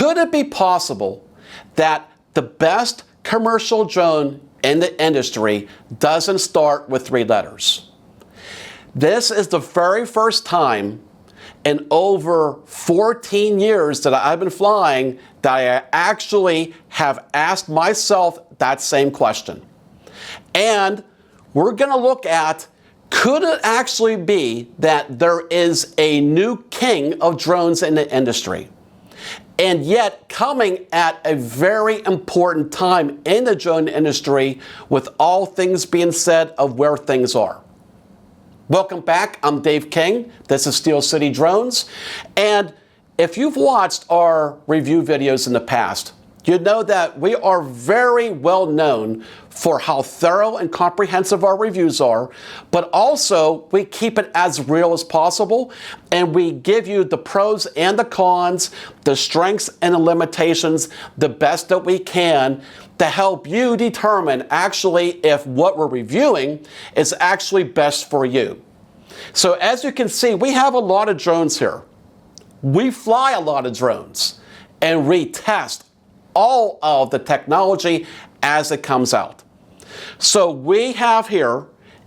Could it be possible that the best commercial drone in the industry doesn't start with 3 letters? This is the very first time in over 14 years that I've been flying that I actually have asked myself that same question. And we're going to look at, could it actually be that there is a new king of drones in the industry? And yet coming at a very important time in the drone industry with all things being said of where things are. Welcome back. I'm Dave King. This is Steel City Drones. And if you've watched our review videos in the past, you know that we are very well known for how thorough and comprehensive our reviews are, but also we keep it as real as possible, and we give you the pros and the cons, the strengths and the limitations, the best that we can to help you determine actually if what we're reviewing is actually best for you. So as you can see, we have a lot of drones here. We fly a lot of drones and retest all of the technology as it comes out. So we have here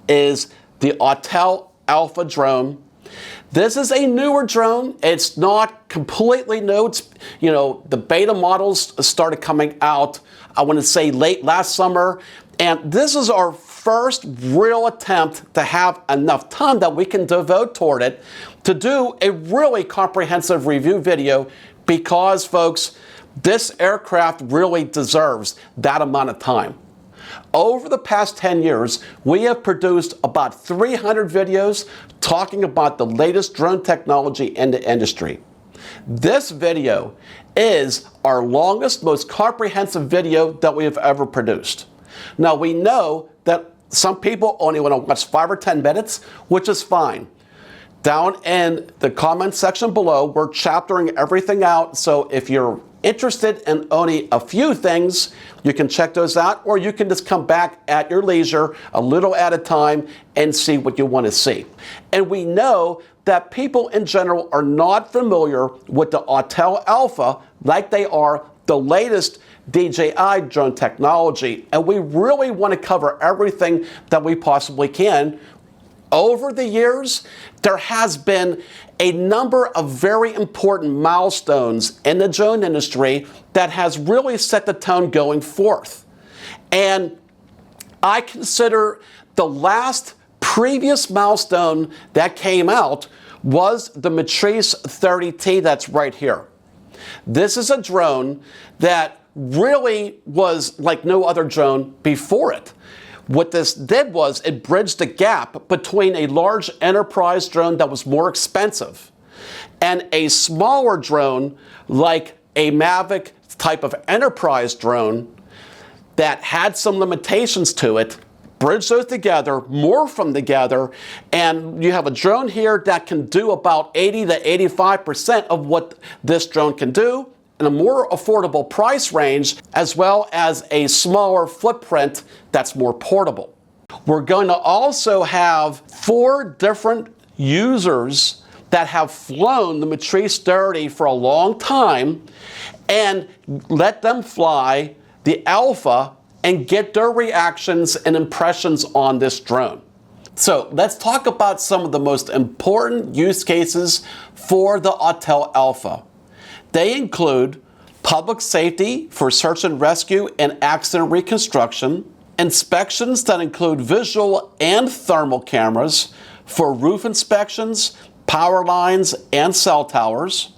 is the Autel Alpha drone. This is a newer drone. It's not completely new. It's, the beta models started coming out, I want to say late last summer. And this is our first real attempt to have enough time that we can devote toward it to do a really comprehensive review video, because, folks, this aircraft really deserves that amount of time. Over the past 10 years, we have produced about 300 videos talking about the latest drone technology in the industry. This video is our longest, most comprehensive video that we have ever produced. Now, we know that some people only want to watch 5 or 10 minutes, which is fine. Down in the comment section below, we're chaptering everything out, so if you're interested in only a few things, you can check those out, or you can just come back at your leisure a little at a time and see what you want to see. And we know that people in general are not familiar with the Autel Alpha like they are the latest DJI drone technology, and we really want to cover everything that we possibly can. Over the years, there has been a number of very important milestones in the drone industry that has really set the tone going forth. And I consider the last previous milestone that came out was the Matrice 30T that's right here. This is a drone that really was like no other drone before it. What this did was it bridged the gap between a large enterprise drone that was more expensive and a smaller drone like a Mavic type of enterprise drone that had some limitations to it. Bridge those together, morph them together, and you have a drone here that can do about 80 to 85% of what this drone can do in a more affordable price range, as well as a smaller footprint that's more portable. We're going to also have 4 different users that have flown the Matrice 30 for a long time and let them fly the Alpha and get their reactions and impressions on this drone. So let's talk about some of the most important use cases for the Autel Alpha. They include public safety for search and rescue and accident reconstruction, inspections that include visual and thermal cameras for roof inspections, power lines, and cell towers,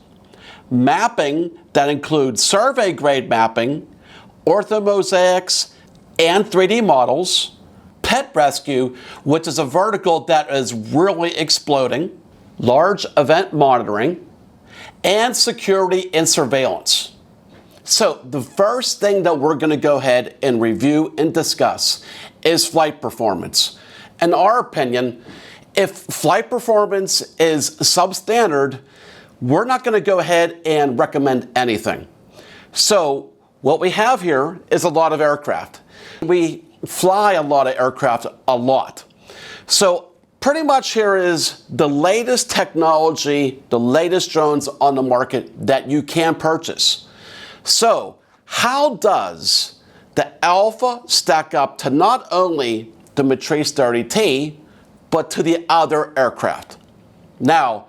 mapping that includes survey grade mapping, orthomosaics, and 3D models, pet rescue, which is a vertical that is really exploding, large event monitoring, and security and surveillance. So the first thing that we're going to go ahead and review and discuss is flight performance. In our opinion, if flight performance is substandard, we're not going to go ahead and recommend anything. So what we have here is a lot of aircraft. We fly a lot of aircraft a lot. So pretty much here is the latest technology, the latest drones on the market that you can purchase. So, how does the Alpha stack up to not only the Matrice 30T, but to the other aircraft? Now,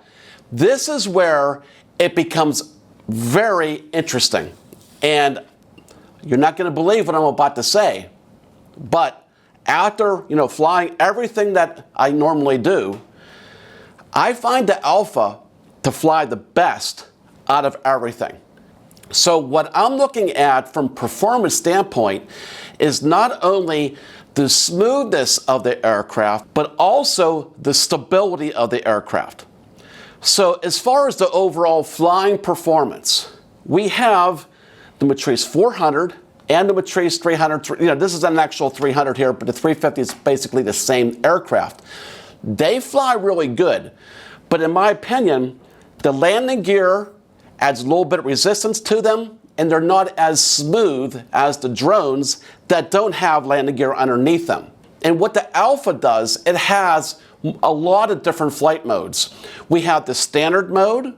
this is where it becomes very interesting. And you're not going to believe what I'm about to say, but after, flying everything that I normally do, I find the Alpha to fly the best out of everything. So what I'm looking at from performance standpoint is not only the smoothness of the aircraft, but also the stability of the aircraft. So as far as the overall flying performance, we have the Matrice 400 and the Matrice 300. This is an actual 300 here, but the 350 is basically the same aircraft. They fly really good, but in my opinion, the landing gear adds a little bit of resistance to them, and they're not as smooth as the drones that don't have landing gear underneath them. And what the Alpha does, it has a lot of different flight modes. We have the standard mode.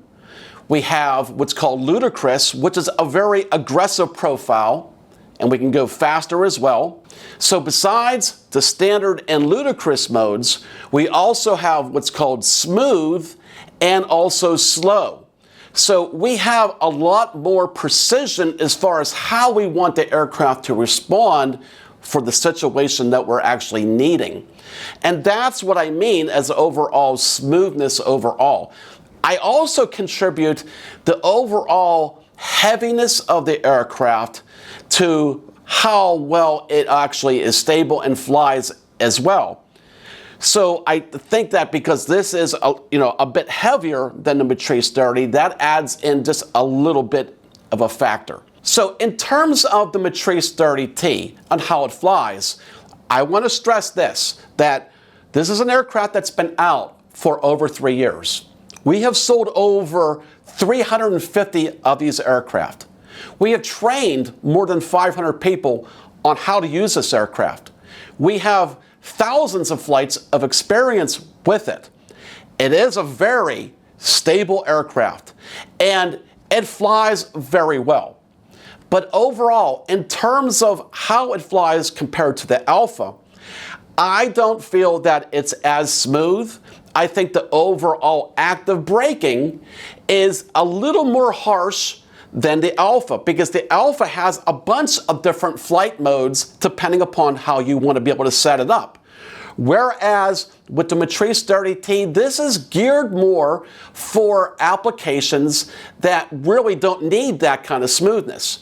We have what's called ludicrous, which is a very aggressive profile, and we can go faster as well. So besides the standard and ludicrous modes, we also have what's called smooth and also slow. So we have a lot more precision as far as how we want the aircraft to respond for the situation that we're actually needing. And that's what I mean as overall smoothness overall. I also contribute the overall heaviness of the aircraft to how well it actually is stable and flies as well. So I think that because this is a bit heavier than the Matrice 30, that adds in just a little bit of a factor. So in terms of the Matrice 30T and how it flies, I want to stress this, that this is an aircraft that's been out for over 3 years. We have sold over 350 of these aircraft. We have trained more than 500 people on how to use this aircraft. We have thousands of flights of experience with it. It is a very stable aircraft, and it flies very well. But overall, in terms of how it flies compared to the Alpha, I don't feel that it's as smooth. I think the overall active braking is a little more harsh than the Alpha, because the Alpha has a bunch of different flight modes depending upon how you want to be able to set it up. Whereas with the Matrice 30T, this is geared more for applications that really don't need that kind of smoothness.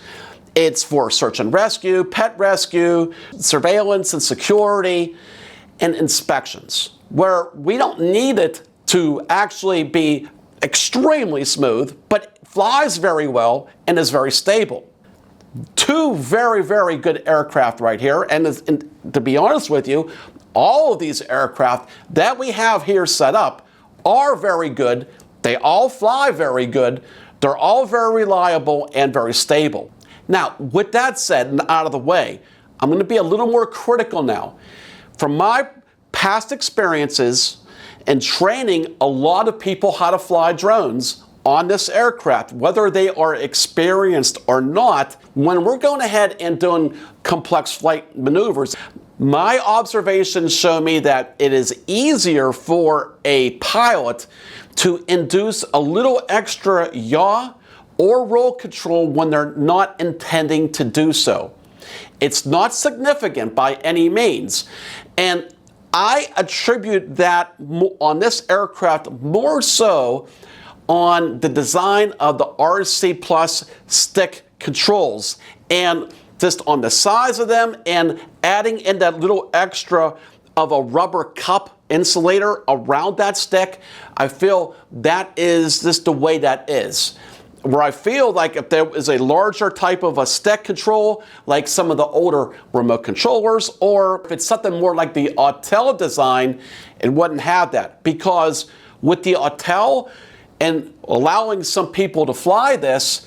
It's for search and rescue, pet rescue, surveillance and security, and inspections, where we don't need it to actually be extremely smooth, but flies very well and is very stable. Two very, very good aircraft right here, and to be honest with you, all of these aircraft that we have here set up are very good. They all fly very good. They're all very reliable and very stable. Now, with that said and out of the way, I'm going to be a little more critical now. From my past experiences and training a lot of people how to fly drones on this aircraft, whether they are experienced or not, when we're going ahead and doing complex flight maneuvers, my observations show me that it is easier for a pilot to induce a little extra yaw or roll control when they're not intending to do so. It's not significant by any means. And I attribute that on this aircraft more so on the design of the RC Plus stick controls, and just on the size of them, and adding in that little extra of a rubber cup insulator around that stick. I feel that is just the way that is. Where I feel like if there is a larger type of a stick control, like some of the older remote controllers, or if it's something more like the Autel design, it wouldn't have that. Because with the Autel and allowing some people to fly this,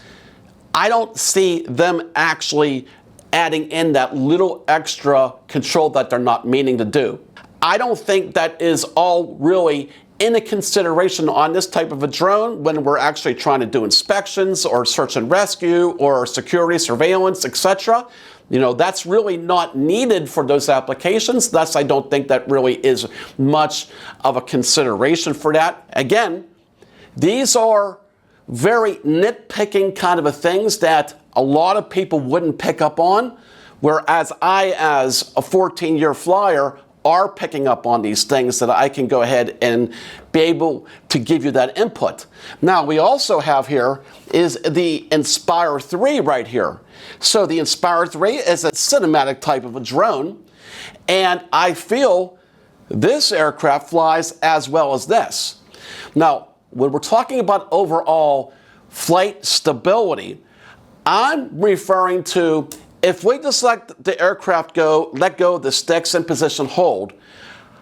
I don't see them actually adding in that little extra control that they're not meaning to do. I don't think that is all really into consideration on this type of a drone when we're actually trying to do inspections or search and rescue or security surveillance, etc. You know, that's really not needed for those applications. Thus, I don't think that really is much of a consideration for that. Again, these are very nitpicking kind of a things that a lot of people wouldn't pick up on, whereas I, as a 14-year flyer, are picking up on these things that I can go ahead and be able to give you that input. Now, we also have here is the Inspire 3 right here. So the Inspire 3 is a cinematic type of a drone, and I feel this aircraft flies as well as this. Now, when we're talking about overall flight stability, I'm referring to if we just let the aircraft go, let go of the sticks in position hold,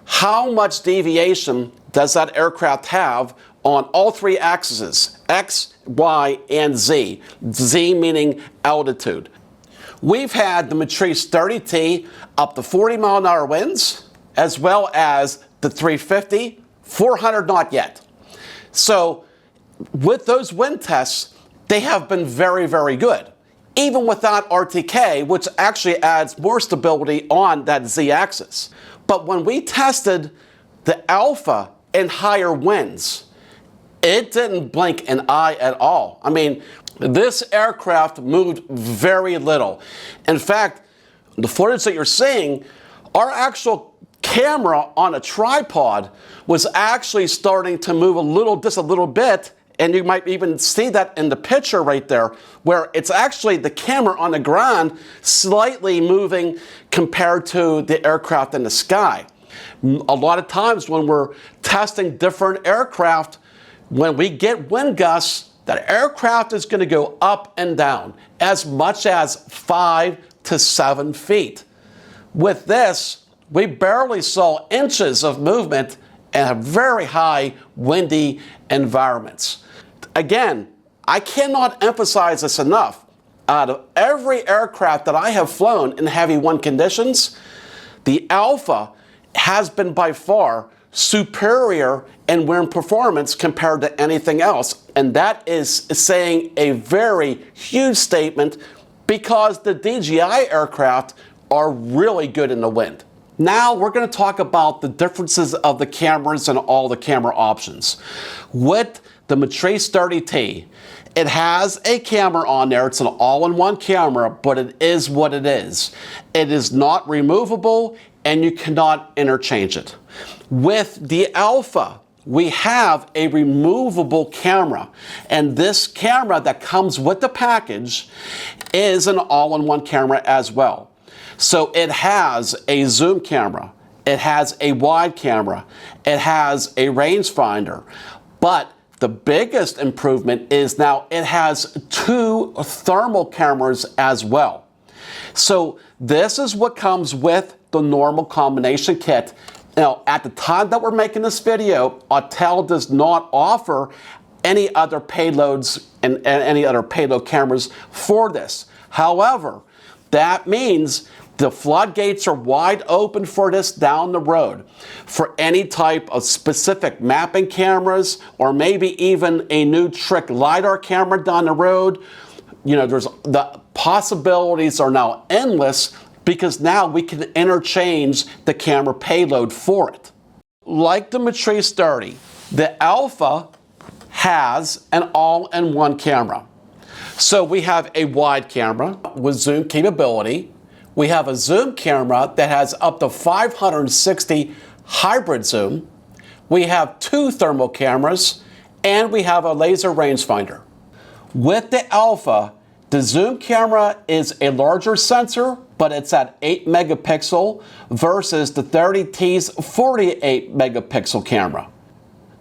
how much deviation does that aircraft have on all three axes, X, Y, and Z? Z meaning altitude. We've had the Matrice 30T up to 40-mile-an-hour winds, as well as the 350, 400 not yet. So with those wind tests, they have been very, very good, even without RTK, which actually adds more stability on that Z-axis. But when we tested the Alpha in higher winds, it didn't blink an eye at all. I mean, this aircraft moved very little. In fact, the footage that you're seeing, our actual camera on a tripod was actually starting to move a little, just a little bit. And you might even see that in the picture right there, where it's actually the camera on the ground slightly moving compared to the aircraft in the sky. A lot of times when we're testing different aircraft, when we get wind gusts, that aircraft is going to go up and down as much as 5 to 7 feet. With this, we barely saw inches of movement in very high windy environments. Again, I cannot emphasize this enough. Out of every aircraft that I have flown in heavy wind conditions, the Alpha has been by far superior in wind performance compared to anything else. And that is saying a very huge statement because the DJI aircraft are really good in the wind. Now we're going to talk about the differences of the cameras and all the camera options. With the Matrice 30T, it has a camera on there. It's an all-in-one camera, but it is what it is. It is not removable and you cannot interchange it. With the Alpha, we have a removable camera, and this camera that comes with the package is an all-in-one camera as well. So it has a zoom camera, it has a wide camera, it has a rangefinder, but the biggest improvement is now it has 2 thermal cameras as well. So this is what comes with the normal combination kit. Now, at the time that we're making this video, Autel does not offer any other payloads and any other payload cameras for this. However, that means the floodgates are wide open for this down the road. For any type of specific mapping cameras, or maybe even a new trick LiDAR camera down the road, you know, the possibilities are now endless because now we can interchange the camera payload for it. Like the Matrice 30, the Alpha has an all-in-one camera. So we have a wide camera with zoom capability. We have a zoom camera that has up to 560 hybrid zoom. We have 2 thermal cameras, and we have a laser rangefinder. With the Alpha, the zoom camera is a larger sensor, but it's at 8 megapixel versus the 30T's 48 megapixel camera.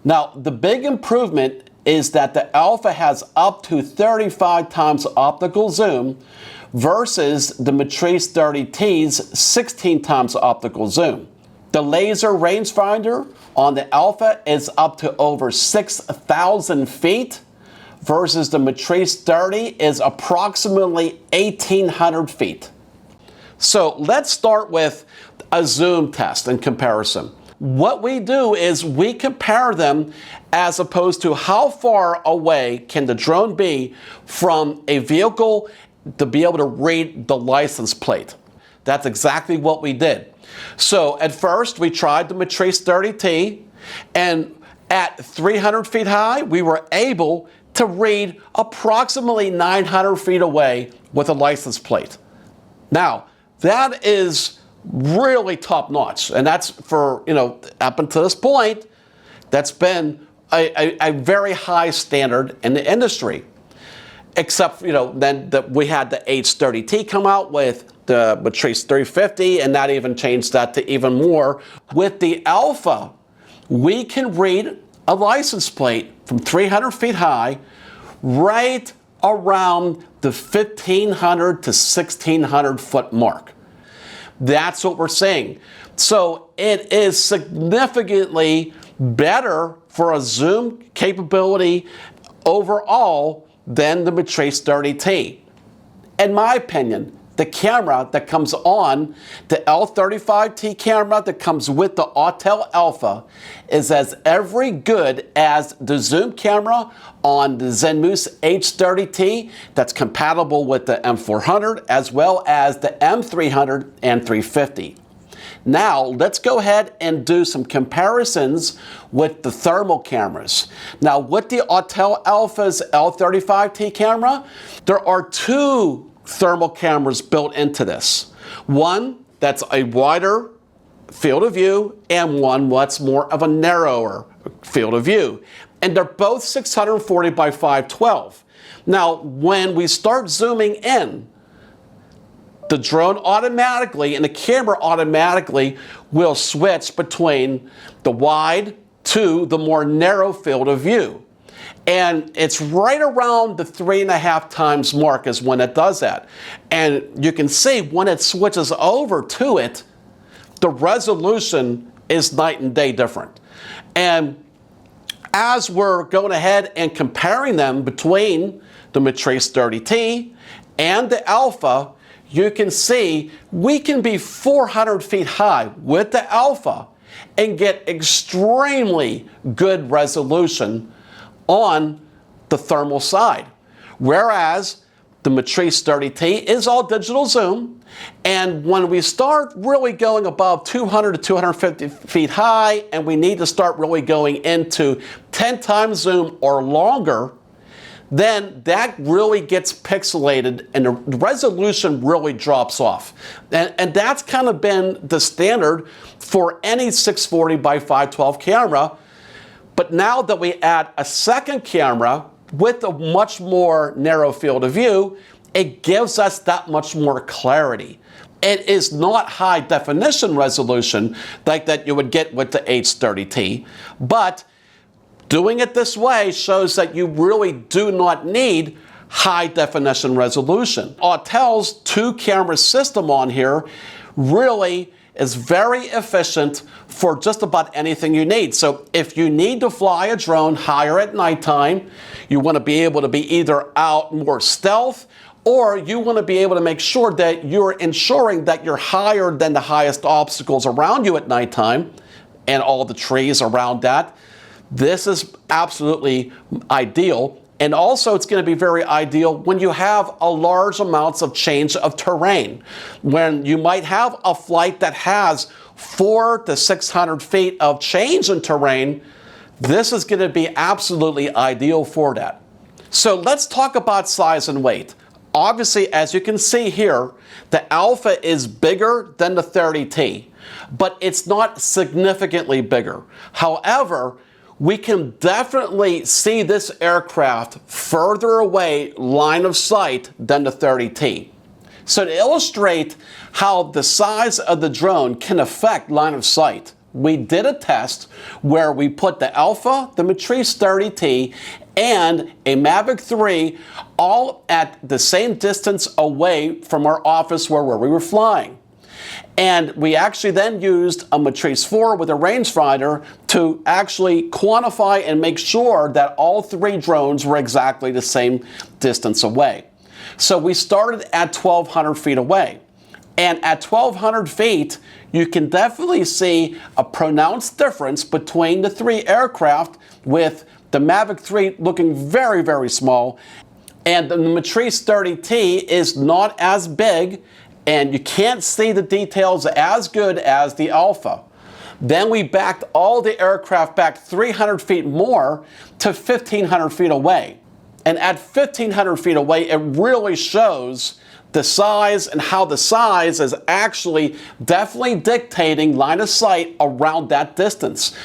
Now, the big improvement is that the Alpha has up to 35 times optical zoom versus the Matrice 30T's 16 times optical zoom. The laser rangefinder on the Alpha is up to over 6,000 feet versus the Matrice 30 is approximately 1,800 feet. So let's start with a zoom test in comparison. what we do is we compare them as opposed to how far away can the drone be from a vehicle to be able to read the license plate. That's exactly what we did. So at first we tried the Matrice 30T, and at 300 feet high we were able to read approximately 900 feet away with a license plate. Now that is really top notch, and that's for, up until this point, that's been a very high standard in the industry. Except, then we had the H30T come out with the Matrice 350, and that even changed that to even more. With the Alpha, we can read a license plate from 300 feet high right around the 1,500 to 1,600 foot mark. That's what we're saying. So it is significantly better for a zoom capability overall than the Matrice 30T. In my opinion, the camera that comes on, the L35T camera that comes with the Autel Alpha, is as every good as the zoom camera on the Zenmuse H30T that's compatible with the M400 as well as the M300 and 350. Now, let's go ahead and do some comparisons with the thermal cameras. Now, with the Autel Alpha's L35T camera, there are two thermal cameras built into this. One that's a wider field of view and one that's more of a narrower field of view. And they're both 640 by 512. Now, when we start zooming in, the drone automatically and the camera automatically will switch between the wide to the more narrow field of view. And it's right around the 3.5 times mark is when it does that. And you can see when it switches over to it, the resolution is night and day different. And as we're going ahead and comparing them between the Matrice 30T and the Alpha, you can see we can be 400 feet high with the Alpha and get extremely good resolution on the thermal side. Whereas the Matrice 30T is all digital zoom, and when we start really going above 200 to 250 feet high and we need to start really going into 10 times zoom or longer, then that really gets pixelated and the resolution really drops off. And that's kind of been the standard for any 640 by 512 camera. But now that we add a second camera with a much more narrow field of view, it gives us that much more clarity. It is not high definition resolution like that you would get with the H30T, but doing it this way shows that you really do not need high definition resolution. Autel's two camera system on here really is very efficient for just about anything you need. So if you need to fly a drone higher at nighttime, you want to be able to be either out more stealth, or you want to be able to make sure that you're ensuring that you're higher than the highest obstacles around you at nighttime and all the trees around that, this is absolutely ideal. And also it's going to be very ideal when you have a large amounts of change of terrain. When you might have a flight that has 400 to 600 feet of change in terrain, this is going to be absolutely ideal for that. So let's talk about size and weight. Obviously, as you can see here, the Alpha is bigger than the 30T, but it's not significantly bigger. However, we can definitely see this aircraft further away line of sight than the 30T. So to illustrate how the size of the drone can affect line of sight, we did a test where we put the Alpha, the Matrice 30T, and a Mavic 3 all at the same distance away from our office where we were flying. And we actually then used a Matrice 4 with a rangefinder to actually quantify and make sure that all three drones were exactly the same distance away. So we started at 1,200 feet away. And at 1,200 feet, you can definitely see a pronounced difference between the three aircraft, with the Mavic 3 looking very, very small, and the Matrice 30T is not as big, and you can't see the details as good as the Alpha. Then we backed all the aircraft back 300 feet more to 1,500 feet away. And at 1,500 feet away, it really shows the size and how the size is actually definitely dictating line of sight around that distance.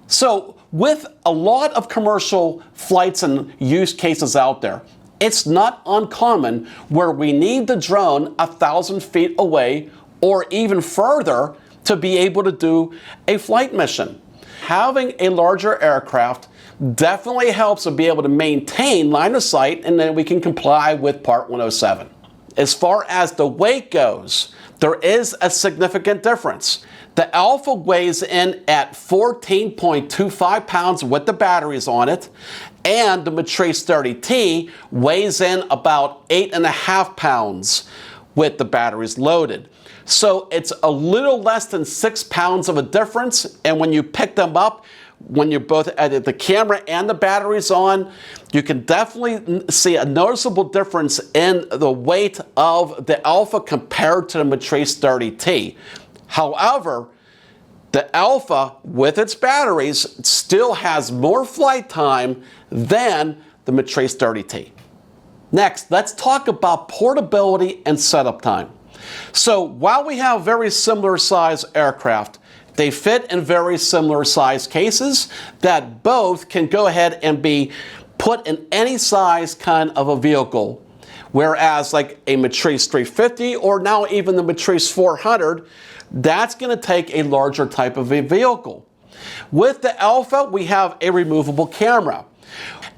So with a lot of commercial flights and use cases out there, it's not uncommon where we need the drone 1,000 feet away or even further to be able to do a flight mission. Having a larger aircraft definitely helps to be able to maintain line of sight, and then we can comply with Part 107. As far as the weight goes, there is a significant difference. The Alpha weighs in at 14.25 pounds with the batteries on it, and the Matrice 30T weighs in about 8.5 pounds with the batteries loaded. So it's a little less than 6 pounds of a difference, and when you pick them up, when you're both at the camera and the batteries on, you can definitely see a noticeable difference in the weight of the Alpha compared to the Matrice 30T. However, the Alpha, with its batteries, still has more flight time than the Matrice 30T. Next, let's talk about portability and setup time. So while we have very similar size aircraft, they fit in very similar size cases that both can go ahead and be put in any size kind of a vehicle. Whereas like a Matrice 350 or now even the Matrice 400, that's going to take a larger type of a vehicle. With the Alpha, we have a removable camera.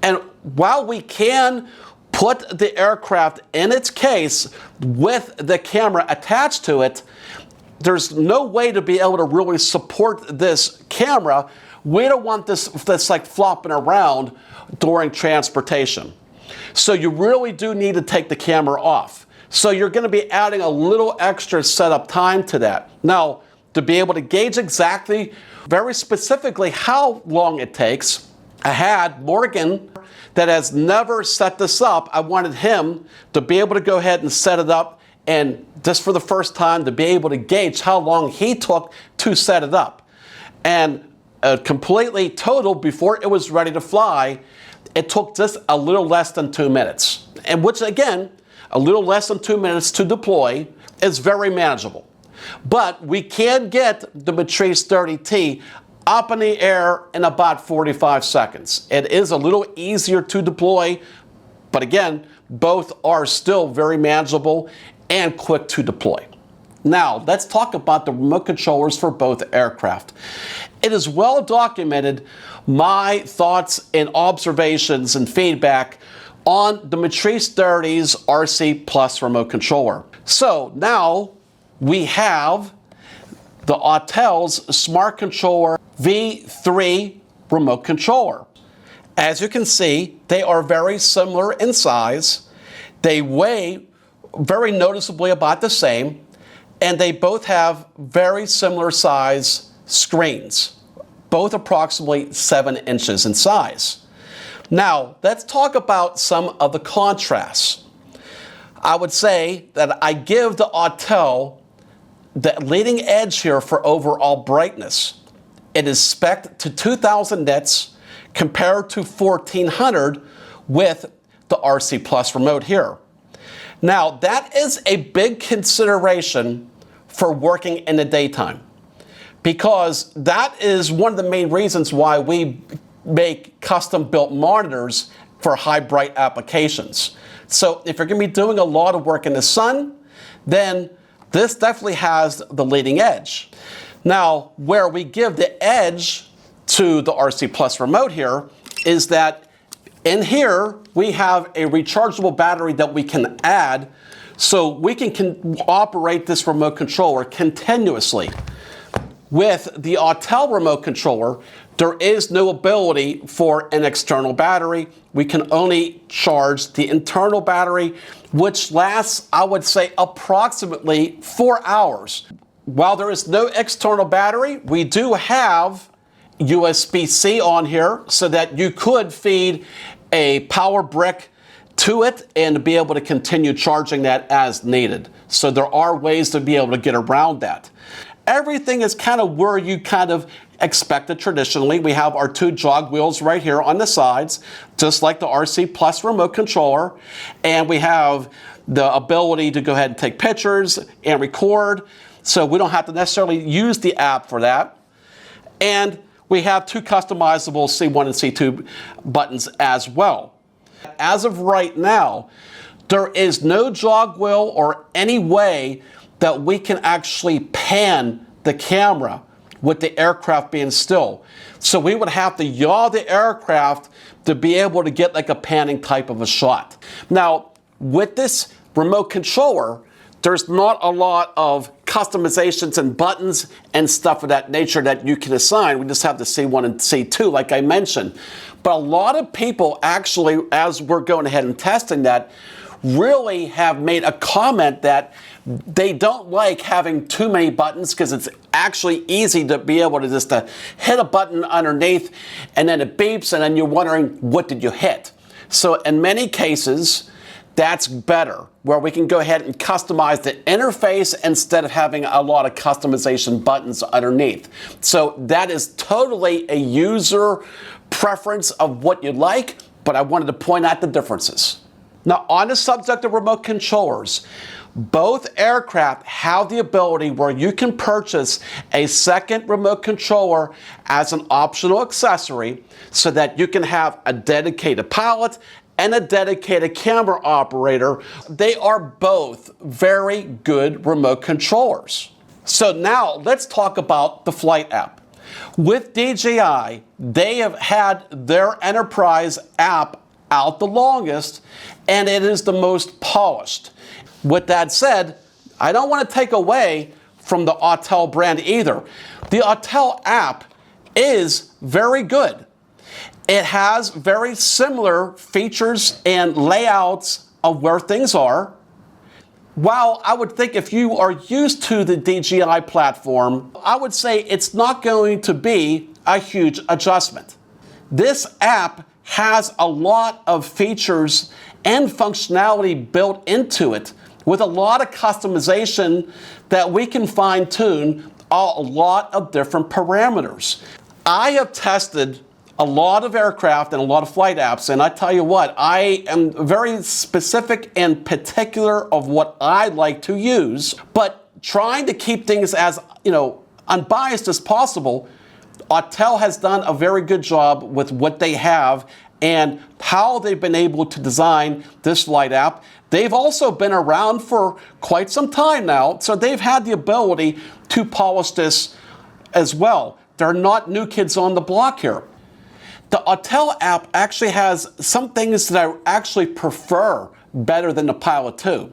And while we can put the aircraft in its case with the camera attached to it, there's no way to be able to really support this camera. We don't want this like flopping around during transportation. So you really do need to take the camera off. So you're going to be adding a little extra setup time to that. Now, to be able to gauge exactly, very specifically how long it takes, I had Morgan that has never set this up. I wanted him to be able to go ahead and set it up, and just for the first time to be able to gauge how long he took to set it up. And completely total, before it was ready to fly, it took just a little less than 2 minutes. And which again, a little less than 2 minutes to deploy is very manageable. But we can get the Matrice 30T up in the air in about 45 seconds. It is a little easier to deploy, but again, both are still very manageable and quick to deploy. Now, let's talk about the remote controllers for both aircraft. It is well documented my thoughts and observations and feedback on the Matrice 30's RC Plus remote controller. So now we have the Autel's Smart Controller V3 remote controller. As you can see, they are very similar in size. They weigh very noticeably about the same, and they both have very similar size screens, both approximately 7 inches in size. Now, let's talk about some of the contrasts. I would say that I give the Autel the leading edge here for overall brightness. It is spec'd to 2000 nits compared to 1400 with the RC Plus remote here. Now, that is a big consideration for working in the daytime, because that is one of the main reasons why we make custom built monitors for high bright applications. So if you're going to be doing a lot of work in the sun, then this definitely has the leading edge. Now, where we give the edge to the RC Plus remote here is that in here we have a rechargeable battery that we can add, so we can operate this remote controller continuously. With the Autel remote controller, there is no ability for an external battery. We can only charge the internal battery, which lasts, I would say, approximately 4 hours. while there is no external battery, we do have USB-C on here so that you could feed a power brick to it and be able to continue charging that as needed. So there are ways to be able to get around that. Everything is kind of where you kind of expect it traditionally. We have our 2 jog wheels right here on the sides, just like the RC Plus remote controller. And we have the ability to go ahead and take pictures and record. So we don't have to necessarily use the app for that. And we have 2 customizable C1 and C2 buttons as well. As of right now, there is no jog wheel or any way that we can actually pan the camera with the aircraft being still. So we would have to yaw the aircraft to be able to get like a panning type of a shot. Now, with this remote controller, there's not a lot of customizations and buttons and stuff of that nature that you can assign. We just have the C1 and C2, like I mentioned. But a lot of people actually, as we're going ahead and testing that, really have made a comment that they don't like having too many buttons because it's actually easy to be able to just hit a button underneath and then it beeps and then you're wondering, what did you hit? So in many cases, that's better, where we can go ahead and customize the interface instead of having a lot of customization buttons underneath. So that is totally a user preference of what you like, but I wanted to point out the differences. Now, on the subject of remote controllers, both aircraft have the ability where you can purchase a second remote controller as an optional accessory so that you can have a dedicated pilot and a dedicated camera operator. They are both very good remote controllers. So now let's talk about the flight app. With DJI, they have had their enterprise app out the longest, and it is the most polished. With that said, I don't want to take away from the Autel brand either. The Autel app is very good. It has very similar features and layouts of where things are. While I would think if you are used to the DJI platform, I would say it's not going to be a huge adjustment. This app has a lot of features and functionality built into it with a lot of customization that we can fine-tune a lot of different parameters. I have tested a lot of aircraft and a lot of flight apps, and I tell you what, I am very specific and particular of what I like to use, but trying to keep things as, unbiased as possible. Autel has done a very good job with what they have and how they've been able to design this flight app. They've also been around for quite some time now, so they've had the ability to polish this as well. They're not new kids on the block here. The Autel app actually has some things that I actually prefer better than the Pilot 2.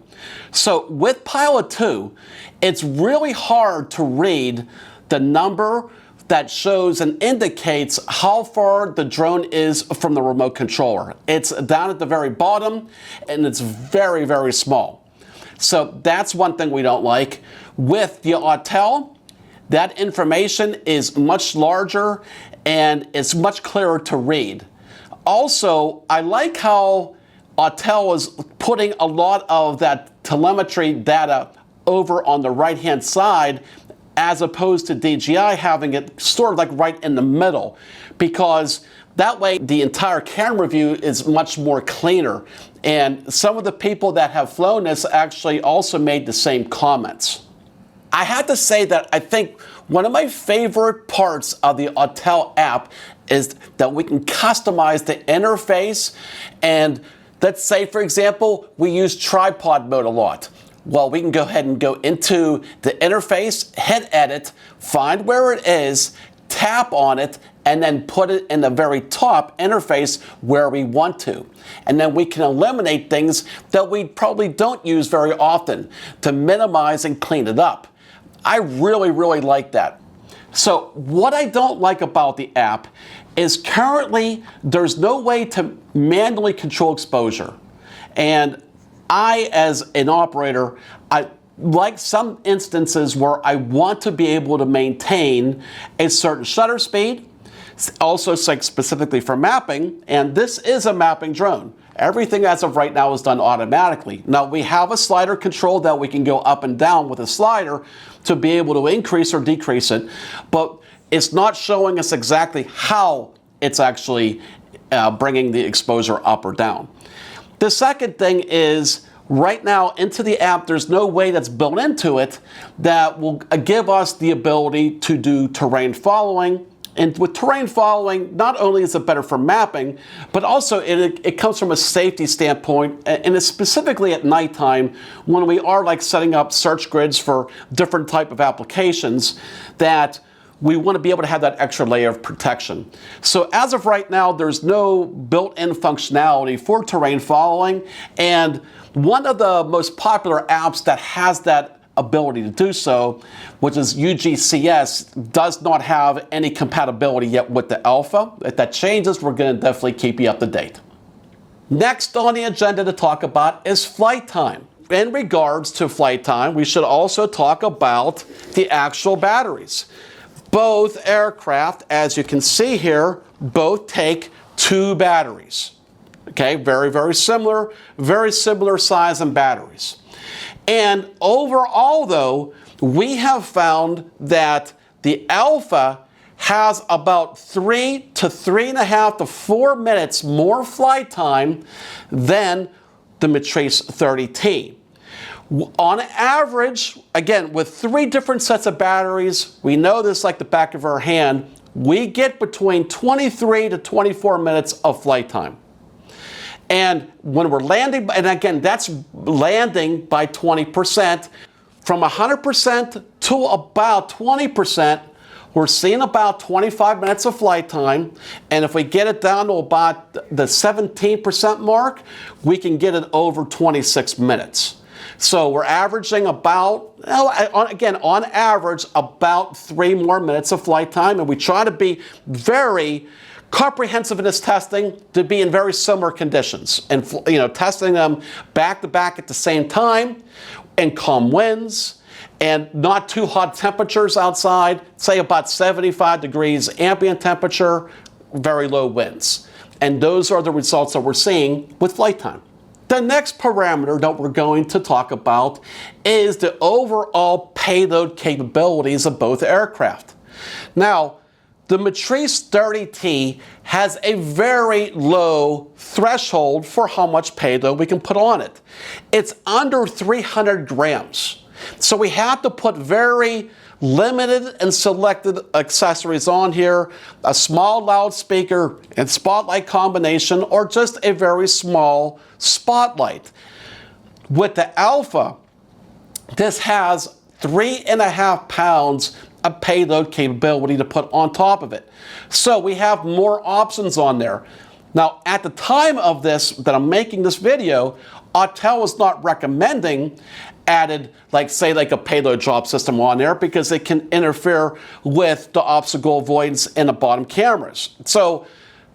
So with Pilot 2, it's really hard to read the number that shows and indicates how far the drone is from the remote controller. It's down at the very bottom and it's very, very small. So that's one thing we don't like. With the Autel, that information is much larger and it's much clearer to read. Also, I like how Autel is putting a lot of that telemetry data over on the right-hand side as opposed to DJI having it sort of like right in the middle, because that way the entire camera view is much more cleaner. And some of the people that have flown this actually also made the same comments. I have to say that I think one of my favorite parts of the Autel app is that we can customize the interface. And let's say, for example, we use tripod mode a lot. Well, we can go ahead and go into the interface, hit edit, find where it is, tap on it, and then put it in the very top interface where we want to. And then we can eliminate things that we probably don't use very often to minimize and clean it up. I really, really like that. So what I don't like about the app is currently there's no way to manually control exposure. And I, as an operator, like some instances where I want to be able to maintain a certain shutter speed, also specifically for mapping, and this is a mapping drone. Everything as of right now is done automatically. Now we have a slider control that we can go up and down with a slider to be able to increase or decrease it, but it's not showing us exactly how it's actually bringing the exposure up or down. The second thing is, right now into the app, there's no way that's built into it that will give us the ability to do terrain following. And with terrain following, not only is it better for mapping, but also it comes from a safety standpoint, and it's specifically at nighttime when we are like setting up search grids for different type of applications, that we want to be able to have that extra layer of protection. So as of right now, there's no built-in functionality for terrain following, and one of the most popular apps that has that ability to do so, which is UGCS, does not have any compatibility yet with the alpha. If that changes, we're going to definitely keep you up to date. Next on the agenda to talk about is flight time. In regards to flight time, we should also talk about the actual batteries. Both aircraft, as you can see here, both take 2 batteries. Okay, very similar size and batteries. And overall though, we have found that the Alpha has about 3 to 3.5 to 4 minutes more flight time than the Matrice 30T. On average, again, with 3 different sets of batteries, we know this like the back of our hand, we get between 23 to 24 minutes of flight time. And when we're landing, and again, that's landing by 20%, from 100% to about 20%, we're seeing about 25 minutes of flight time. And if we get it down to about the 17% mark, we can get it over 26 minutes. So we're averaging about, again, on average, about 3 more minutes of flight time. And we try to be very comprehensive in this testing to be in very similar conditions, and testing them back to back at the same time, in calm winds and not too hot temperatures outside, say about 75 degrees ambient temperature, very low winds. And those are the results that we're seeing with flight time. The next parameter that we're going to talk about is the overall payload capabilities of both aircraft. Now, the Matrice 30T has a very low threshold for how much payload we can put on it. It's under 300 grams. So we have to put very limited and selected accessories on here, a small loudspeaker and spotlight combination, or just a very small spotlight. With the Alpha, this has 3.5 pounds of payload capability to put on top of it. So we have more options on there. Now, at the time of this, that I'm making this video, Autel is not recommending added, say a payload drop system on there, because it can interfere with the obstacle avoidance in the bottom cameras. So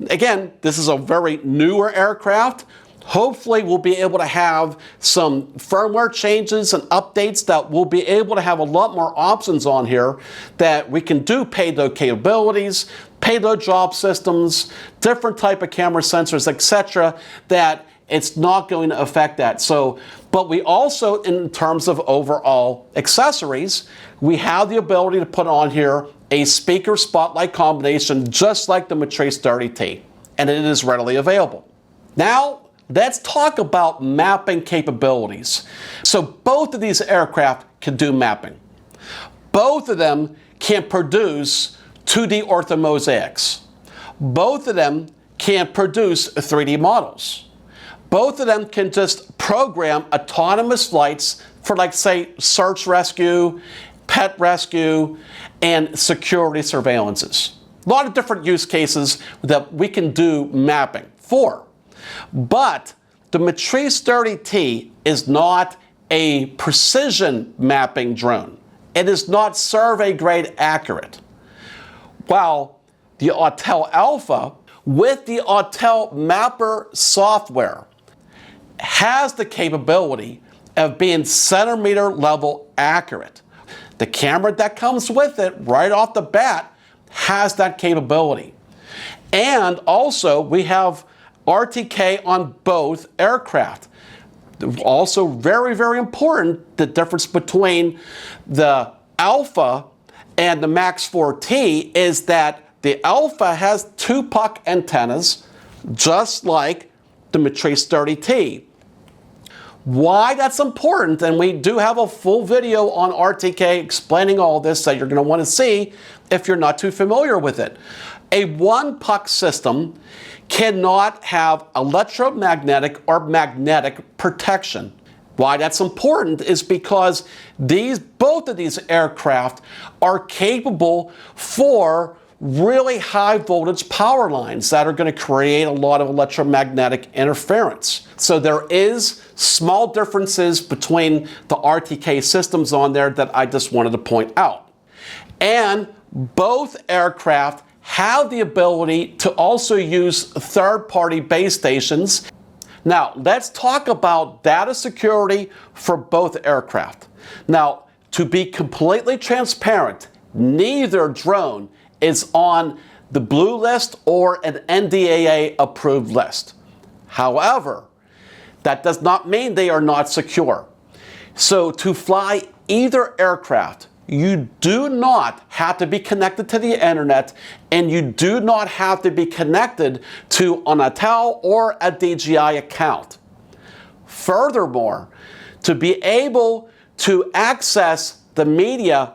again, this is a very newer aircraft. Hopefully we'll be able to have some firmware changes and updates that we'll be able to have a lot more options on here, that we can do payload capabilities, payload drop systems, different type of camera sensors, etc., that it's not going to affect that. So, but we also, in terms of overall accessories, we have the ability to put on here a speaker spotlight combination just like the Matrice 30T, and it is readily available. Now, let's talk about mapping capabilities. So both of these aircraft can do mapping. Both of them can produce 2D orthomosaics. Both of them can produce 3D models. Both of them can just program autonomous flights for, say, search rescue, pet rescue, and security surveillances. A lot of different use cases that we can do mapping for. But the Matrice 30T is not a precision mapping drone. It is not survey grade accurate. While the Autel Alpha, with the Autel Mapper software, has the capability of being centimeter level accurate. The camera that comes with it right off the bat has that capability. And also we have RTK on both aircraft. Also very, very important, the difference between the Alpha and the Max 4T is that the Alpha has 2 puck antennas, just like the Matrice 30T. Why that's important, and we do have a full video on RTK explaining all this that you're going to want to see if you're not too familiar with it. A 1 puck system cannot have electromagnetic or magnetic protection. Why that's important is because both of these aircraft are capable for really high voltage power lines that are going to create a lot of electromagnetic interference. So there is small differences between the RTK systems on there that I just wanted to point out. And both aircraft have the ability to also use third-party base stations. Now, let's talk about data security for both aircraft. Now, to be completely transparent, neither drone is on the blue list or an NDAA approved list. However, that does not mean they are not secure. So to fly either aircraft, you do not have to be connected to the internet, and you do not have to be connected to an Autel or a DJI account. Furthermore, to be able to access the media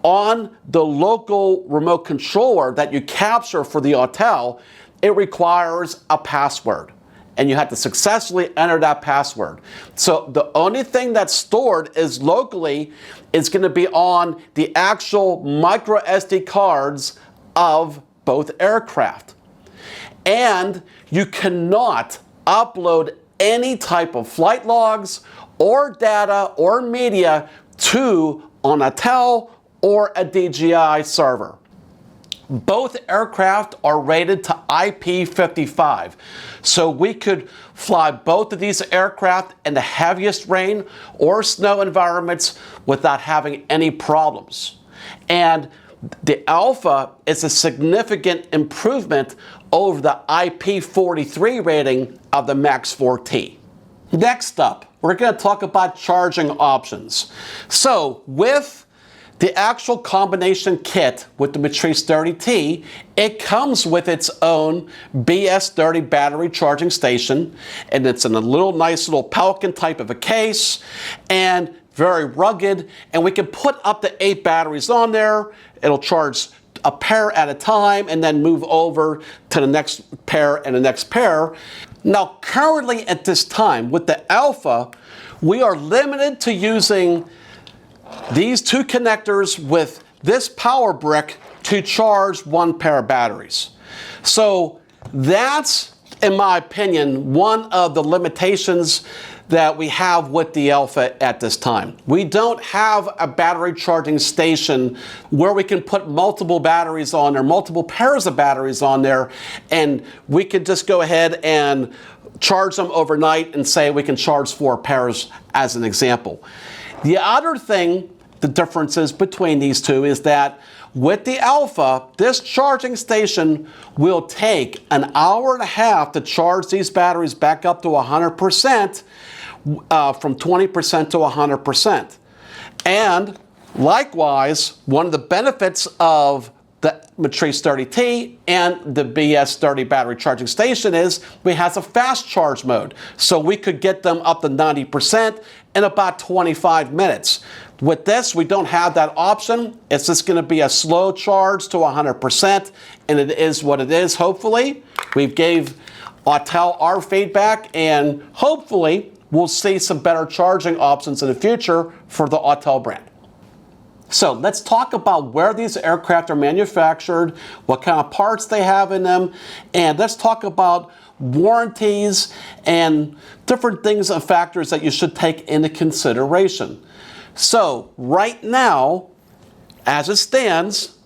on the local remote controller that you capture for the Autel, it requires a password. And you have to successfully enter that password. So the only thing that's stored is locally is going to be on the actual micro SD cards of both aircraft. And you cannot upload any type of flight logs or data or media to an Autel or a DJI server. Both aircraft are rated to IP55, so we could fly both of these aircraft in the heaviest rain or snow environments without having any problems. And the Alpha is a significant improvement over the IP43 rating of the Max 4T. Next up, we're going to talk about charging options. So with the actual combination kit with the Matrice 30T, it comes with its own BS30 battery charging station, and it's in a nice little Pelican type of a case, and very rugged, and we can put up to 8 batteries on there. It'll charge a pair at a time and then move over to the next pair and the next pair. Now, currently at this time with the Alpha, we are limited to using these 2 connectors with this power brick to charge 1 pair of batteries. So that's, in my opinion, one of the limitations that we have with the Alpha at this time. We don't have a battery charging station where we can put multiple batteries on there, multiple pairs of batteries on there, and we could just go ahead and charge them overnight and say we can charge 4 pairs as an example. The other thing, the differences between these two is that with the Alpha, this charging station will take an hour and a half to charge these batteries back up to 100%, from 20% to 100%. And likewise, one of the benefits of the Matrice 30T and the BS30 battery charging station is we have a fast charge mode. So we could get them up to 90% in about 25 minutes. With this, we don't have that option. It's just going to be a slow charge to 100%, and it is what it is, hopefully. We gave Autel our feedback, and hopefully we'll see some better charging options in the future for the Autel brand. So let's talk about where these aircraft are manufactured, what kind of parts they have in them, and let's talk about warranties and different things and factors that you should take into consideration. So right now, as it stands,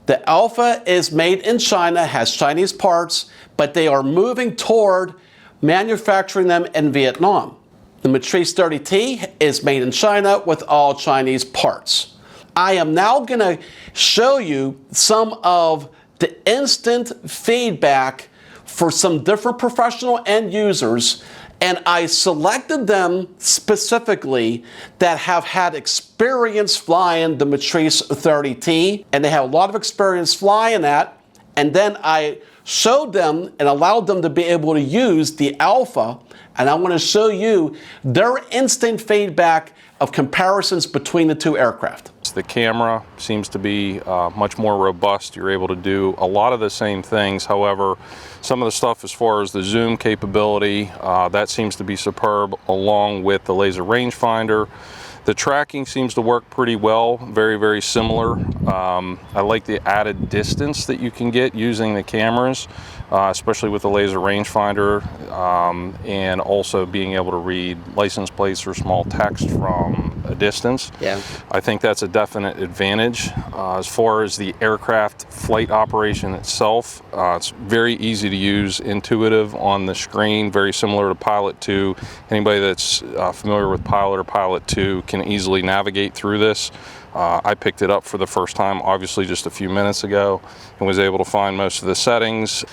the Alpha is made in China, has Chinese parts, but they are moving toward manufacturing them in Vietnam. The Matrice 30T is made in China with all Chinese parts. I am now going to show you some of the instant feedback for some different professional end users, and I selected them specifically that have had experience flying the Matrice 30T, and they have a lot of experience flying that, and then I showed them and allowed them to be able to use the Alpha, and I want to show you their instant feedback of comparisons between the two aircraft. The camera seems to be much more robust. You're able to do a lot of the same things. However, some of the stuff as far as the zoom capability, that seems to be superb, along with the laser rangefinder. The tracking seems to work pretty well, very, very similar. I like the added distance that you can get using the cameras, especially with the laser rangefinder, and also being able to read license plates or small text from a distance. Yeah. I think that's a definite advantage. As far as the aircraft flight operation itself, it's very easy to use, intuitive on the screen, very similar to Pilot 2. Anybody that's familiar with Pilot or Pilot 2 can easily navigate through this. I picked it up for the first time, obviously just a few minutes ago, and was able to find most of the settings.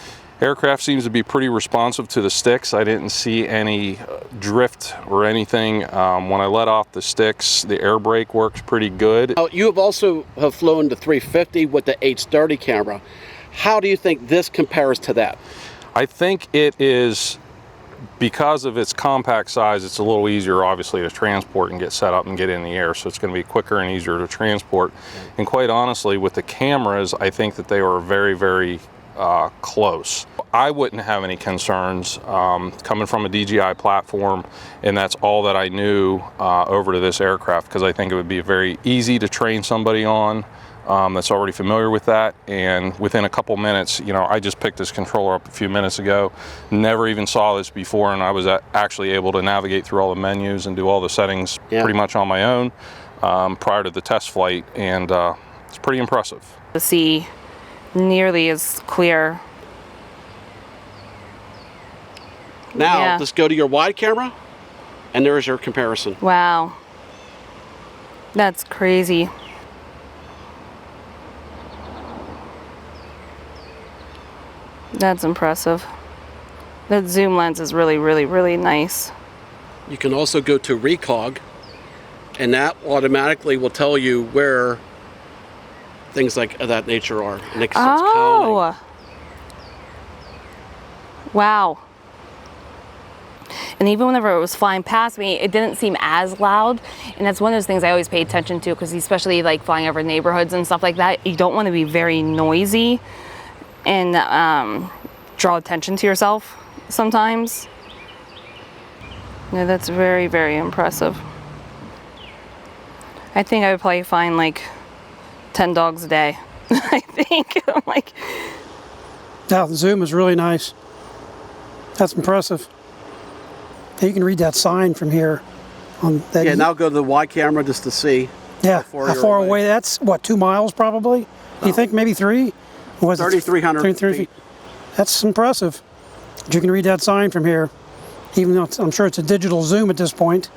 Aircraft seems to be pretty responsive to the sticks. I didn't see any drift or anything. When I let off the sticks, the air brake works pretty good. Now, you have also flown the 350 with the H30 camera. How do you think this compares to that? I think it is, because of its compact size, it's a little easier obviously to transport and get set up and get in the air, so it's going to be quicker and easier to transport. And quite honestly, with the cameras, I think that they were very, very close. I wouldn't have any concerns coming from a DJI platform, and that's all that I knew over to this aircraft, because I think it would be very easy to train somebody on that's already familiar with that. And within a couple minutes, you know, I just picked this controller up a few minutes ago, never even saw this before, and I was actually able to navigate through all the menus and do all the settings pretty much on my own prior to the test flight, and it's pretty impressive. To see nearly as clear. Now, let's go to your wide camera, and there's your comparison. Wow. That's crazy. That's impressive. That zoom lens is really, really, really nice. You can also go to Recog, and that automatically will tell you where things like of that nature are. And it starts counting. Wow. And even whenever it was flying past me, it didn't seem as loud. And that's one of those things I always pay attention to, because especially like flying over neighborhoods and stuff like that, you don't want to be very noisy and draw attention to yourself sometimes. Yeah, that's very, very impressive. I think I would probably find like 10 dogs a day. I think. I'm like, now the zoom is really nice. That's impressive. You can read that sign from here. On that. Yeah, now go to the wide camera just to see. Yeah, how far away? That's what, 2 miles probably? No. You think maybe 3? 3,300 feet. That's impressive. But you can read that sign from here, even though I'm sure it's a digital zoom at this point.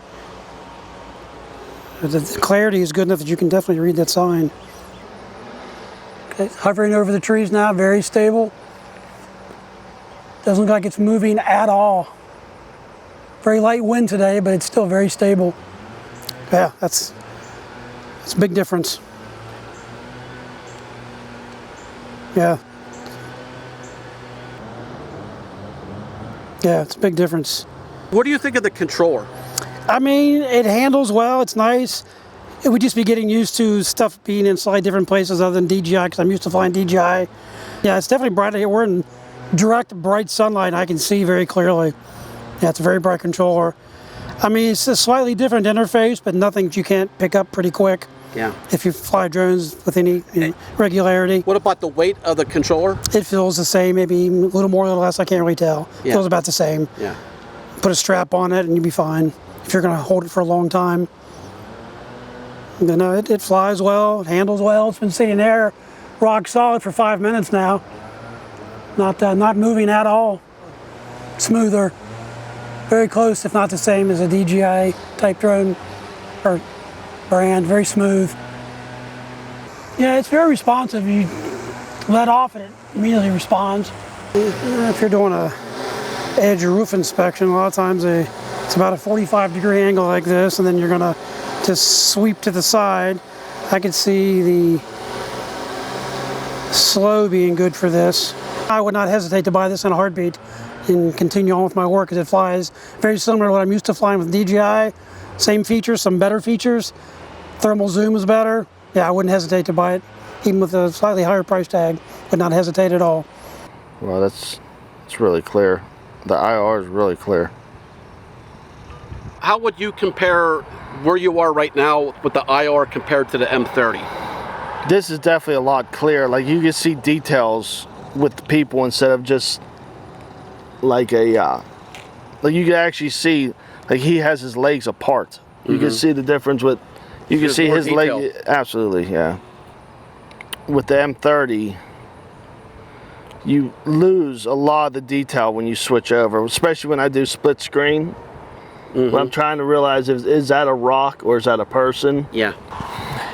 But the clarity is good enough that you can definitely read that sign. Okay, hovering over the trees now, very stable. Doesn't look like it's moving at all. Very light wind today, but it's still very stable. Yeah, that's a big difference. Yeah. Yeah, it's a big difference. What do you think of the controller? I mean, it handles well, it's nice. It would just be getting used to stuff being in slightly different places other than DJI, because I'm used to flying DJI. Yeah, it's definitely bright. We're in direct bright sunlight, and I can see very clearly. Yeah, it's a very bright controller. I mean, it's a slightly different interface, but nothing that you can't pick up pretty quick. Yeah. If you fly drones with any regularity. What about the weight of the controller? It feels the same, maybe a little more or a little less, I can't really tell. Yeah. It feels about the same. Yeah. Put a strap on it and you'll be fine if you're going to hold it for a long time. You know, it flies well, it handles well. It's been sitting there rock solid for 5 minutes now. Not moving at all. Smoother. very close, if not the same, as a DJI type drone or brand. Very smooth. Yeah, it's very responsive. You let off and it immediately responds. If you're doing a edge or roof inspection, a lot of times it's about a 45-degree angle like this, and then you're gonna just sweep to the side. I could see the slow being good for this. I would not hesitate to buy this in a heartbeat and continue on with my work, because it flies very similar to what I'm used to flying with DJI. Same features, some better features. Thermal zoom is better. Yeah, I wouldn't hesitate to buy it, even with a slightly higher price tag. Would not hesitate at all. Well, it's really clear. The IR is really clear. How would you compare where you are right now with the IR compared to the M30? This is definitely a lot clearer. Like, you can see details with the people instead of just like a, like you can actually see, like, he has his legs apart. You can see the difference with, you can see his leg, absolutely, yeah. With the M30, you lose a lot of the detail when you switch over, especially when I do split screen. When I'm trying to realize, is that a rock or is that a person? Yeah.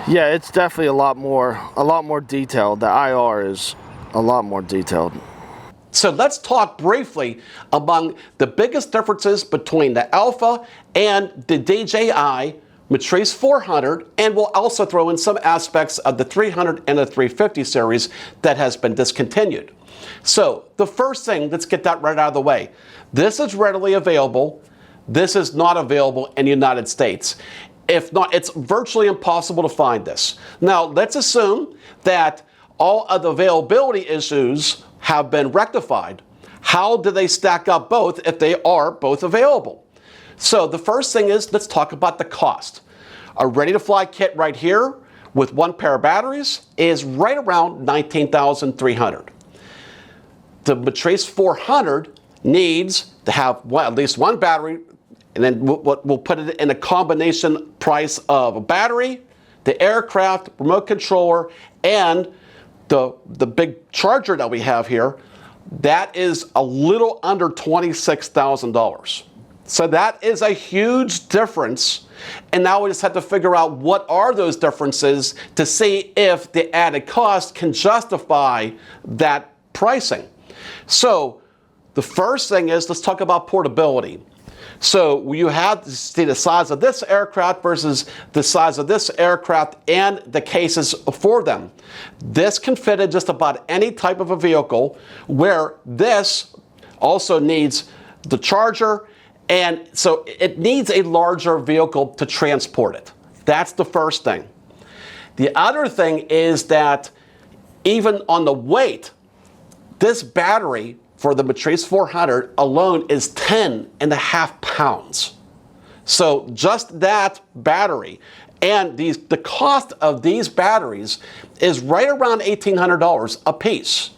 Yeah, it's definitely a lot more detailed. The IR is a lot more detailed. So let's talk briefly among the biggest differences between the Alpha and the DJI Matrice 400, and we'll also throw in some aspects of the 300 and the 350 series that has been discontinued. So the first thing, let's get that right out of the way. This is readily available. This is not available in the United States. If not, it's virtually impossible to find this. Now, let's assume that all of the availability issues have been rectified. How do they stack up both if they are both available? So the first thing is, let's talk about the cost. A ready-to-fly kit right here with one pair of batteries is right around $19,300. The Matrice 400 needs to have at least one battery, and then we'll put it in a combination price of a battery, the aircraft, remote controller, and the big charger that we have here. That is a little under $26,000. So that is a huge difference. And now we just have to figure out what are those differences to see if the added cost can justify that pricing. So the first thing is, let's talk about portability. So you have to see the size of this aircraft versus the size of this aircraft and the cases for them. This can fit in just about any type of a vehicle, where this also needs the charger, and so it needs a larger vehicle to transport it. That's the first thing. The other thing is that even on the weight, this battery for the Matrice 400 alone is 10.5 pounds. So just that battery, and the cost of these batteries is right around $1,800 a piece.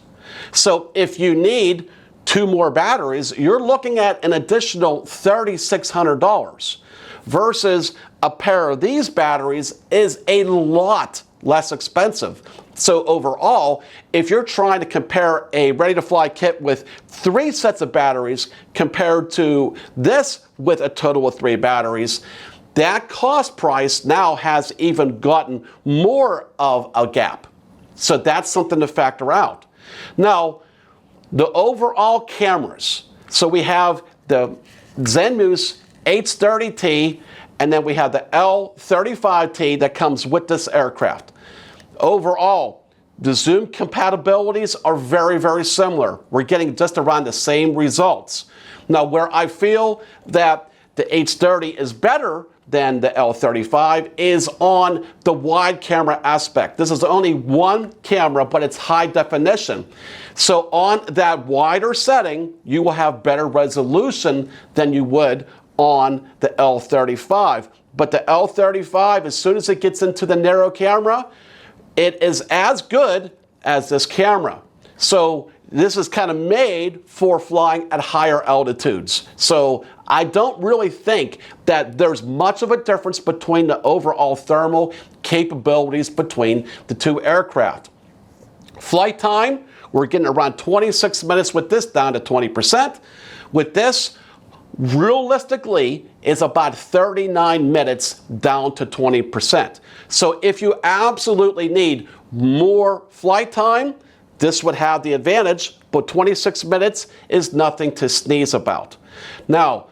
So if you need 2 more batteries, you're looking at an additional $3,600 versus a pair of these batteries is a lot less expensive. So overall, if you're trying to compare a ready-to-fly kit with 3 sets of batteries compared to this with a total of 3 batteries, that cost price now has even gotten more of a gap. So that's something to factor out. Now, the overall cameras. So we have the Zenmuse H30T, and then we have the L35T that comes with this aircraft. Overall, the zoom compatibilities are very, very similar. We're getting just around the same results. Now, where I feel that the H30 is better than the L35 is on the wide camera aspect. This is only one camera, but it's high definition. So on that wider setting, you will have better resolution than you would on the L35. But the L35, as soon as it gets into the narrow camera, it is as good as this camera. So this is kind of made for flying at higher altitudes. So I don't really think that there's much of a difference between the overall thermal capabilities between the 2 aircraft. Flight time, we're getting around 26 minutes with this, down to 20%. With this, realistically is about 39 minutes down to 20%. So if you absolutely need more flight time, this would have the advantage, but 26 minutes is nothing to sneeze about. Now,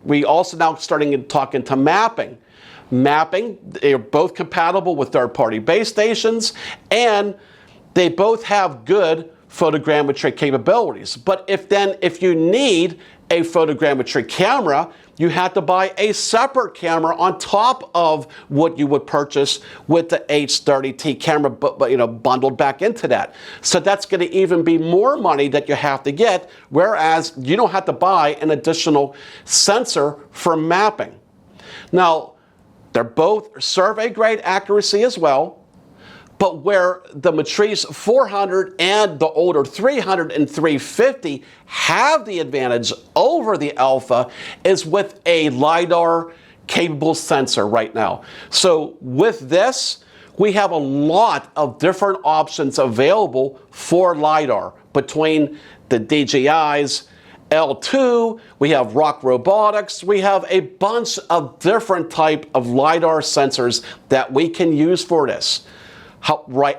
we also now starting to talk into mapping. Mapping, they're both compatible with third-party base stations, and they both have good photogrammetry capabilities. But if you need a photogrammetry camera, you have to buy a separate camera on top of what you would purchase with the H30T camera, but bundled back into that. So that's going to even be more money that you have to get, whereas you don't have to buy an additional sensor for mapping. Now, they're both survey grade accuracy as well. But where the Matrice 400 and the older 300 and 350 have the advantage over the Alpha is with a LiDAR capable sensor right now. So with this, we have a lot of different options available for LiDAR between the DJI's L2, we have Rock Robotics, we have a bunch of different type of LiDAR sensors that we can use for this.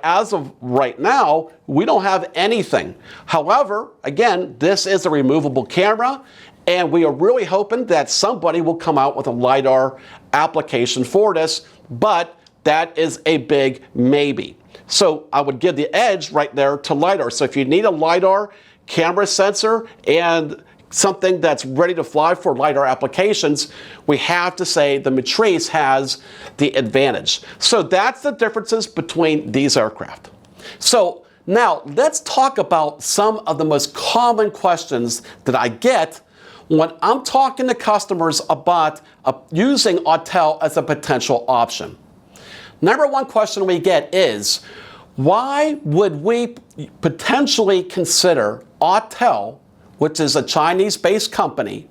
As of right now, we don't have anything. However, again, this is a removable camera, and we are really hoping that somebody will come out with a LiDAR application for this, but that is a big maybe. So I would give the edge right there to LiDAR. So if you need a LiDAR camera sensor and something that's ready to fly for LiDAR applications, we have to say the Matrice has the advantage. So that's the differences between these aircraft. So now let's talk about some of the most common questions that I get when I'm talking to customers about using Autel as a potential option. Number one question we get is, why would we potentially consider Autel, which is a Chinese-based company,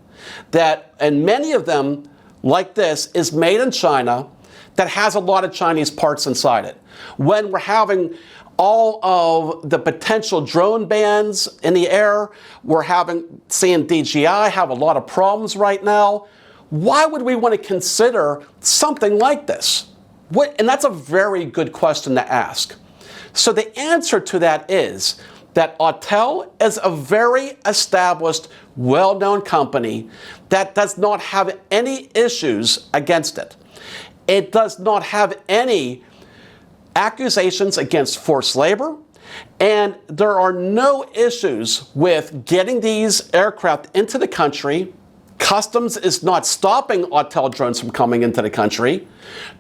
and many of them, like this, is made in China, that has a lot of Chinese parts inside it. When we're having all of the potential drone bans in the air, we're seeing DJI have a lot of problems right now. Why would we want to consider something like this? And that's a very good question to ask. So the answer to that is that Autel is a very established, well-known company that does not have any issues against it. It does not have any accusations against forced labor, and there are no issues with getting these aircraft into the country. Customs is not stopping Autel drones from coming into the country.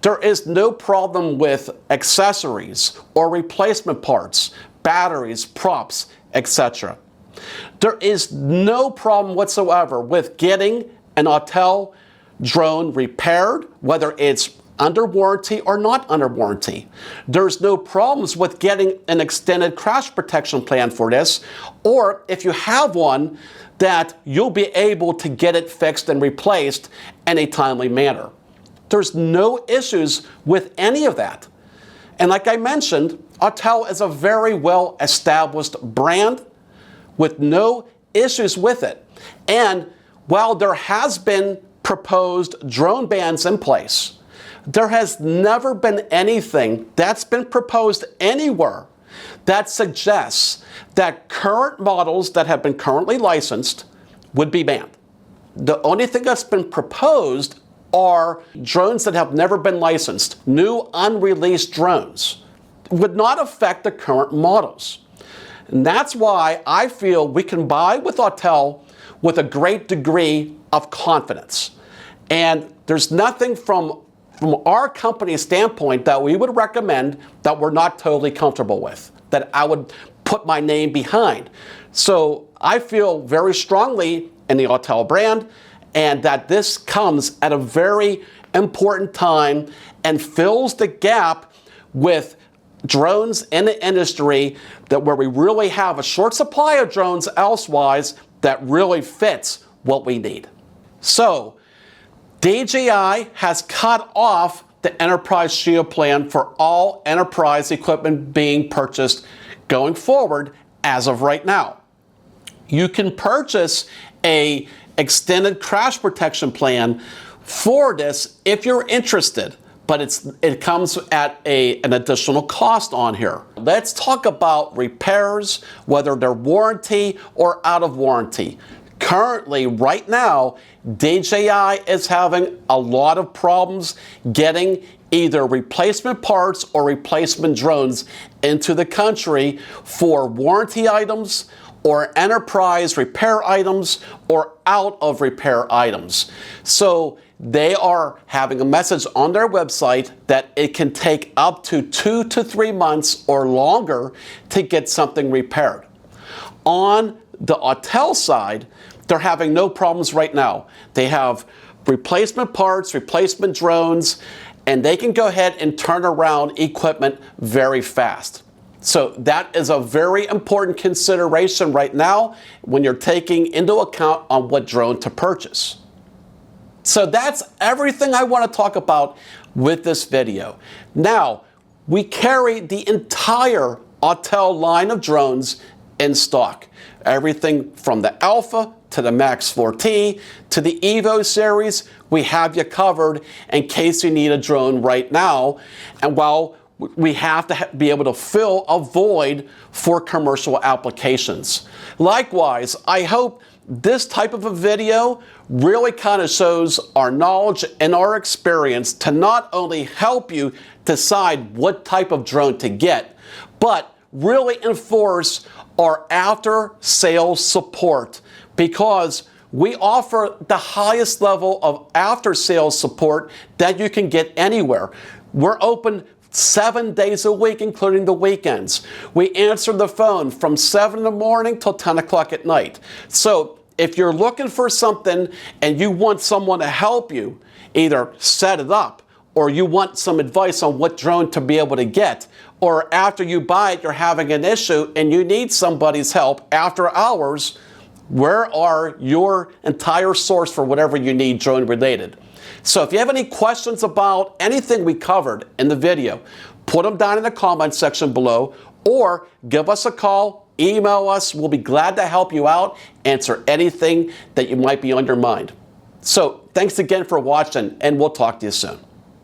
There is no problem with accessories or replacement parts, batteries, props, etc. There is no problem whatsoever with getting an Autel drone repaired, whether it's under warranty or not under warranty. There's no problems with getting an extended crash protection plan for this, or if you have one, that you'll be able to get it fixed and replaced in a timely manner. There's no issues with any of that. And like I mentioned, Autel is a very well established brand with no issues with it. And while there has been proposed drone bans in place, there has never been anything that's been proposed anywhere that suggests that current models that have been currently licensed would be banned. The only thing that's been proposed are drones that have never been licensed, new unreleased drones. Would not affect the current models. And that's why I feel we can buy with Autel with a great degree of confidence. And there's nothing from our company's standpoint that we would recommend that we're not totally comfortable with, that I would put my name behind. So I feel very strongly in the Autel brand, and that this comes at a very important time and fills the gap with drones in the industry where we really have a short supply of drones elsewise that really fits what we need. So DJI has cut off the Enterprise Shield plan for all enterprise equipment being purchased going forward as of right now. You can purchase a extended crash protection plan for this if you're interested, but it comes at an additional cost on here. Let's talk about repairs, whether they're warranty or out of warranty. Currently, right now, DJI is having a lot of problems getting either replacement parts or replacement drones into the country for warranty items or enterprise repair items or out of repair items. So they are having a message on their website that it can take up to 2 to 3 months or longer to get something repaired. On the Autel side, they're having no problems right now. They have replacement parts, replacement drones, and they can go ahead and turn around equipment very fast. So that is a very important consideration right now when you're taking into account on what drone to purchase. So that's everything I want to talk about with this video. Now, we carry the entire Autel line of drones in stock. Everything from the Alpha to the Max 4T to the Evo series, we have you covered in case you need a drone right now. And while we have to be able to fill a void for commercial applications. Likewise, I hope this type of a video really kind of shows our knowledge and our experience to not only help you decide what type of drone to get, but really enforce our after sales support, because we offer the highest level of after sales support that you can get anywhere. We're open 7 days a week, including the weekends. We answer the phone from 7 in the morning till 10 o'clock at night. So if you're looking for something and you want someone to help you either set it up, or you want some advice on what drone to be able to get, or after you buy it, you're having an issue and you need somebody's help after hours, where are your entire source for whatever you need drone related? So if you have any questions about anything we covered in the video, put them down in the comment section below, or give us a call, email us. We'll be glad to help you out, answer anything that you might be on your mind. So thanks again for watching, and we'll talk to you soon.